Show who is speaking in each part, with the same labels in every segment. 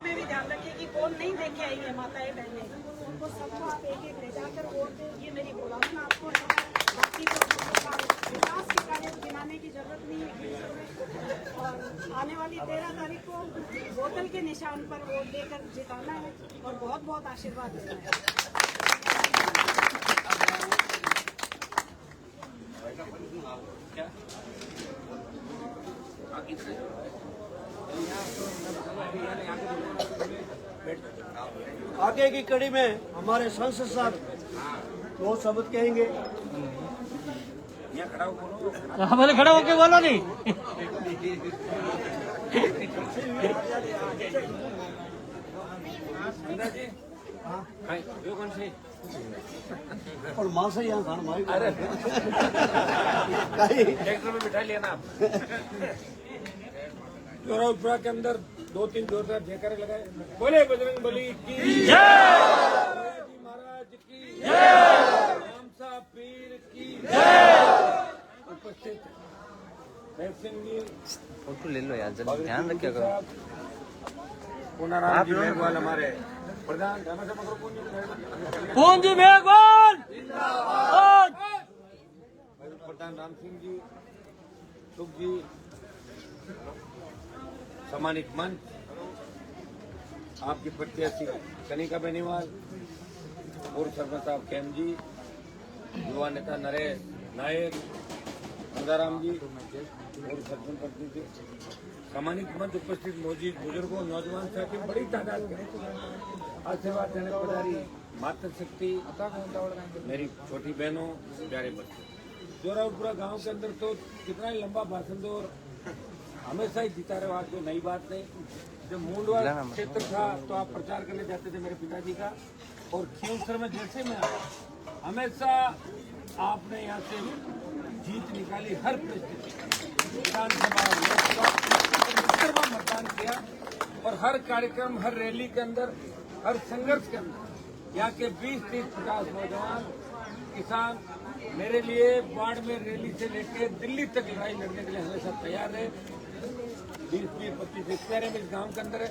Speaker 1: में भी ध्यान रखिए कि कौन नहीं देखे आई है माताएं बहनें, उनको सबको आप एक एक ले जाकर वोट दें, ये मेरी बुलाना आपको है। बाकी तो विकास के कार्य गिनाने की जरूरत नहीं है। और आने वाली 13 तारीख को बोतल के निशान पर वोट देकर जिताना है और बहुत बहुत आशीर्वाद देना है।
Speaker 2: आगे की कड़ी में हमारे सांसद साहब वो शब्द कहेंगे।
Speaker 3: हमारे खड़ा होके बोलो नहीं।
Speaker 2: और माँ से यहाँ खाना मारी
Speaker 4: ट्रैक्टर में बिठा लिया ना आप। जोरापुरा के अंदर 2-3 जोरदार जयकारे लगाए। बोले बजरंग बली की जय, महाराज की जय, रामसा पीर की जय। उपस्थित भैर सिंह जी,
Speaker 3: फोटो ले लो यार, जरा ध्यान रखिए करो।
Speaker 4: पूनाराम जी मेघवाल हमारे प्रधान
Speaker 3: पूंजी मेघवाल
Speaker 4: प्रधान राम सिंह जी, सुख जी, सम्मानित मंच, आपकी प्रत्याशी कनिका बेनीवाल, पूर्व सरपंच साहब कैम जी, युवा नेता नरेश नायक, गंगाराम जी, पूर्व सरपंच प्रतिनिधि, सम्मानित मंच, उपस्थित मौजूद बुजुर्गों, नौजवान साथी, बड़ी तादाद में आशीर्वाद देने पधारी मातृशक्ति, मेरी छोटी बहनों, प्यारे बच्चे। जोरापुरा गांव के अंदर तो कितना ही लंबा भाषण दो और हमेशा ही जीता रहे, आज कोई नई बात नहीं। जब मूलवार क्षेत्र था तो आप प्रचार करने जाते थे मेरे पिताजी का, और खींवसर में जैसे मैं आया हमेशा आपने यहाँ से जीत निकाली। हर परिस्थिति विधानसभा लोकसभा मतदान किया और हर कार्यक्रम, हर रैली के अंदर, हर संघर्ष के अंदर यहाँ के 20-30-50 नौजवान किसान मेरे लिए बाढ़ में रैली से लेकर दिल्ली तक लड़ाई लड़ने के लिए हमेशा तैयार है। 20-25 रिश्तेदार में इस गांव के अंदर है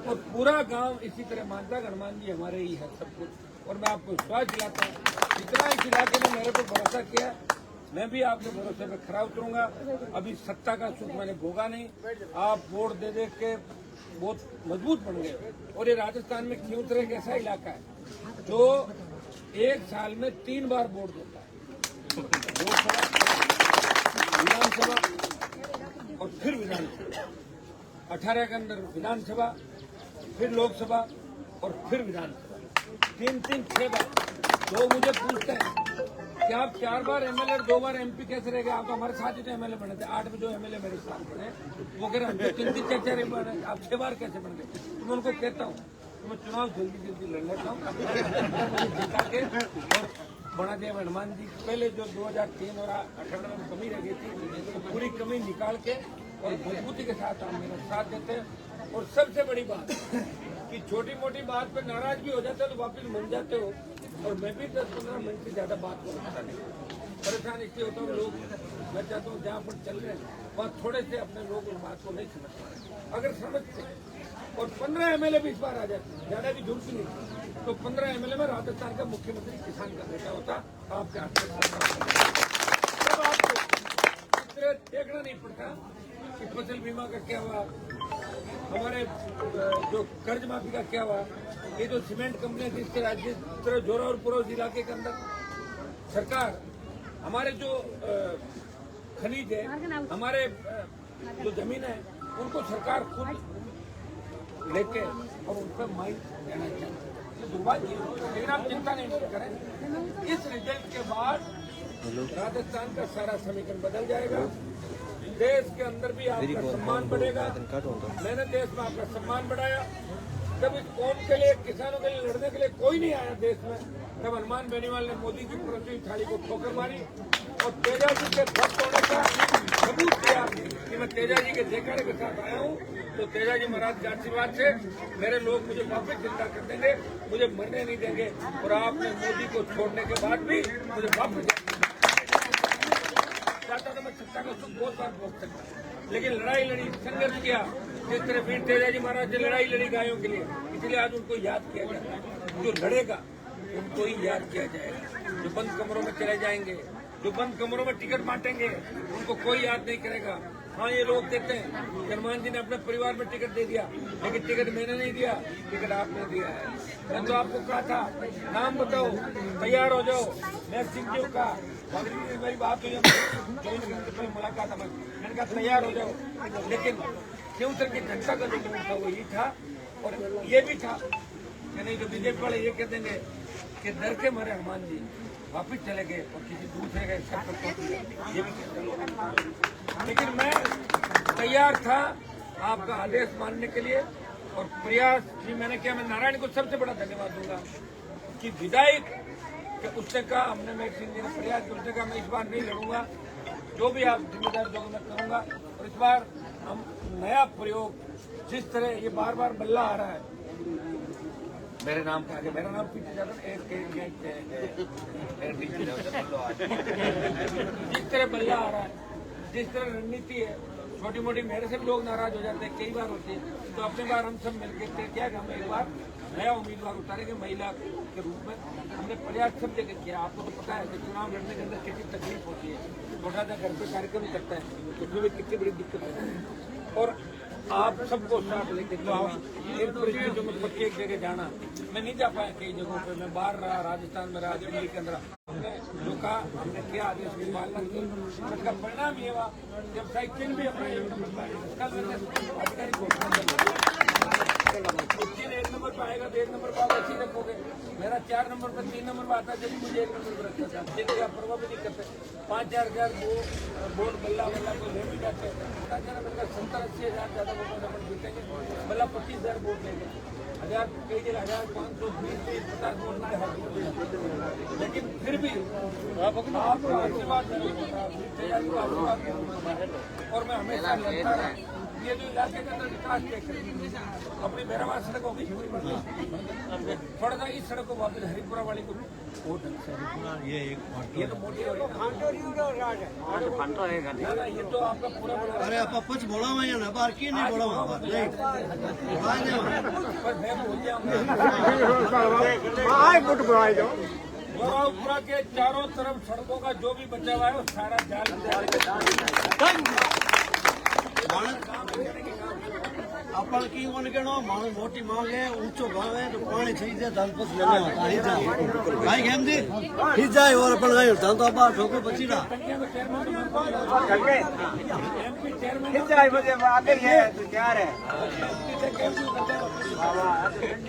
Speaker 4: और पूरा गांव इसी तरह मानता है। हनुमान जी हमारे ही है सब कुछ, और मैं आपको विश्वास दिलाता हूँ जितना इस इलाके ने मेरे को भरोसा किया, मैं भी आपके भरोसे पर खरा उतरूंगा। अभी सत्ता का सुख मैंने भोगा नहीं, आप वोट दे दे के बहुत मजबूत बन गए। और ये राजस्थान में खींवसर एक ऐसा इलाका है जो एक साल में 3 बार वोट देता है, लोकसभा, विधानसभा और फिर विधानसभा। 18 के अंदर विधानसभा, फिर लोकसभा और फिर विधानसभा, 3-6 बार। लोग मुझे पूछते हैं कि आप 4 बार एमएलए और 2 बार एमपी कैसे रह गए? आप तो हमारे साथ ही तो एमएलए बने थे। 8 में जो एमएलए मेरे साथ बने वो कह रहे हम तो 3-4 बने, आप 6 बार कैसे बन गए? तो मैं उनको कहता हूँ मैं चुनाव जल्दी लड़ लेता हूँ, मुझे जिता के। और बड़ा देव हनुमान जी पहले जो 2003 और 2018 में कमी रह गई थी, तो पूरी कमी निकाल के और मजबूती के साथ आप मेरा साथ देते हैं। और सबसे बड़ी बात कि छोटी मोटी बात पे नाराज भी हो जाते हो तो वापस मन जाते हो, और मैं भी 10-15 मिनट से ज्यादा बात को रखता नहीं। परेशान इसलिए होता हूँ, लोग मैं चाहता हूँ जहाँ पर चल रहे हैं वहाँ थोड़े से अपने लोग उस बात को नहीं समझ पा रहे। अगर समझते और 15 एमएलए भी इस बार आ जाते, ज्यादा भी झूठ नहीं, तो 15 एमएलए में राजस्थान का मुख्यमंत्री किसान का बेटा होता। आपके हाथ में तब आपको देखना नहीं पड़ता कि फसल बीमा का क्या हुआ, हमारे जो कर्ज माफी का क्या हुआ, ये जो सीमेंट कंपनी जिसके राज्य जोरापुरा इलाके के अंदर सरकार हमारे जो खनिज है, हमारे जो जमीन है, उनको सरकार खुद लेके और उन पर माइक देना चाहिए। दुर्भाग्य, लेकिन आप चिंता नहीं करें, इस रिजल्ट के बाद राजस्थान का सारा समीकरण बदल जाएगा। देश के अंदर भी आपका सम्मान बढ़ेगा। मैंने देश में आपका सम्मान बढ़ाया। जब इस कौम के लिए, किसानों के लिए लड़ने के लिए कोई नहीं आया देश में, तब हनुमान बेनीवाल ने मोदी की परोसी थाली को ठोकर मारी और तेजा जी के भक्त होने का सबूत दिया कि मैं तेजा जी के जयकारे के साथ आया हूँ। तो तेजा जी महाराज के आशीर्वाद से मेरे लोग मुझे वापस जिंदा कर देंगे, मुझे मरने नहीं देंगे। और आपने मोदी को छोड़ने के बाद भी मुझे वापस चाहता था, मैं सत्ता का सुख बहुत बार पहुंच सकता, लेकिन लड़ाई लड़ी, संघर्ष किया। जिस तरह वीर तेजा जी महाराज ने लड़ाई लड़ी गायों के लिए, इसलिए आज उनको याद किया जाता है। जो लड़ेगा उनको ही याद किया जाएगा। जो बंद कमरों में चले जाएंगे, जो बंद कमरों में टिकट बांटेंगे, उनको कोई याद नहीं करेगा। हाँ, ये लोग कहते हैं हनुमान जी ने अपने परिवार में टिकट दे दिया, लेकिन टिकट मैंने नहीं दिया, टिकट आपने दिया है। मैं तो आपको कहा था, नाम बताओ, तैयार हो जाओ। मैं सिंह जी का मेरी बात हुई, मुलाकात है, मैंने कहा तैयार हो जाओ। लेकिन क्यों सर की जनता का जो मूड था वो ये था, और ये भी था कि नहीं तो बीजेपी वाले ये कह देंगे कि डर के मारे हनुमान जी वापिस चले गए और किसी दूसरे के सर पर पहुंच गए, ये भी कहते। लेकिन मैं तैयार था आपका आदेश मानने के लिए, और प्रयास भी मैंने किया। मैं नारायण को सबसे बड़ा धन्यवाद दूंगा कि विधायक कि उसने कहा, हमने मैं सिंह जी ने प्रयास किया, उसने कहा मैं इस बार नहीं लड़ूंगा, जो भी आप जिम्मेदार जो मैं करूंगा। और इस बार हम नया प्रयोग, जिस तरह ये बार बार बल्ला आ रहा है मेरे नाम के आगे, मेरा नाम पीछे जाकर जिस तरह बल्ला आ रहा है, जिस तरह रणनीति है, छोटी मोटी मेरे से भी लोग नाराज हो जाते हैं, कई बार होते हैं। तो अपनी बार हम सब मिलकर क्या हम एक बार नया उम्मीदवार उतारेंगे महिला के रूप में। हमने प्रयास सब जगह किया। आपको तो पता है कि चुनाव लड़ने के अंदर कितनी तकलीफ होती है, छोटा सा घर पे कार्यक्रम करता है, उसमें भी कितनी बड़ी दिक्कत होती है। और आप सबको साथ लेके जाओ। एक परिस्थितियों में पक्की एक जगह जाना, मैं नहीं जा पाया कई जगहों पे, मैं बाहर रहा, राजस्थान में रहा, दिल्ली के अंदर। हमने जो कहा, हमने किया, आदेश की पालना की। उसका परिणाम ये हुआ जब साइकिल भी अपने कल मैंने अधिकारी को एक नंबर पर आएगा तो 1 नंबर पर आप ऐसे ही रखोगे। मेरा 4 नंबर पर 3 नंबर पर आता है, जब मुझे 1 नंबर पर रखता था। देखिए आप परवाह भी नहीं करते। 5-4 वोट बल्ला को ले भी जाते हैं। 70-80 हज़ार ज्यादा वोटों से जीतेंगे, बल्ला 25,000 वोट लेंगे। 1000 कई जगह 1520-50 वोट में हार। लेकिन फिर भी आपका आशीर्वाद, और मैं हमेशा लड़ता रहा। ये जो इलाके के अंदर विकास देख अपनी मेहरबान सड़क होगी, थोड़ा सा इस सड़क को वापस हरिपुरा वाली को ये तो मोटी हो रही है, ये तो आपका पूरा बड़ा।
Speaker 2: अरे आप कुछ बोला हुआ है ना, बार की नहीं बोला हुआ बार नहीं
Speaker 4: पर मैं बोल गोरापुरा के चारों तरफ सड़कों का जो भी बचा हुआ है वो सारा जाल
Speaker 2: अपन की मन के नो मानो मोटी मांग है, ऊंचो भाव है तो पानी सही से धन पस लेने होता ही जाए भाई गेम जी ही जाए। और अपन गए धन तो बात ठोको बची ना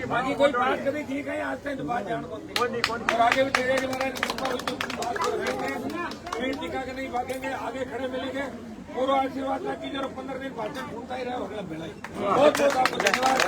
Speaker 4: बाकी कोई बात कभी ठीक है, आज तक बात जान और आगे भी तेरे टीका के नहीं भागेंगे, आगे खड़े मिलेंगे। पूरा आशीर्वाद ना कीजिए और 15 दिन भाषण सुनता ही रहे, अगला बेड़ा। बहुत बहुत आपको धन्यवाद।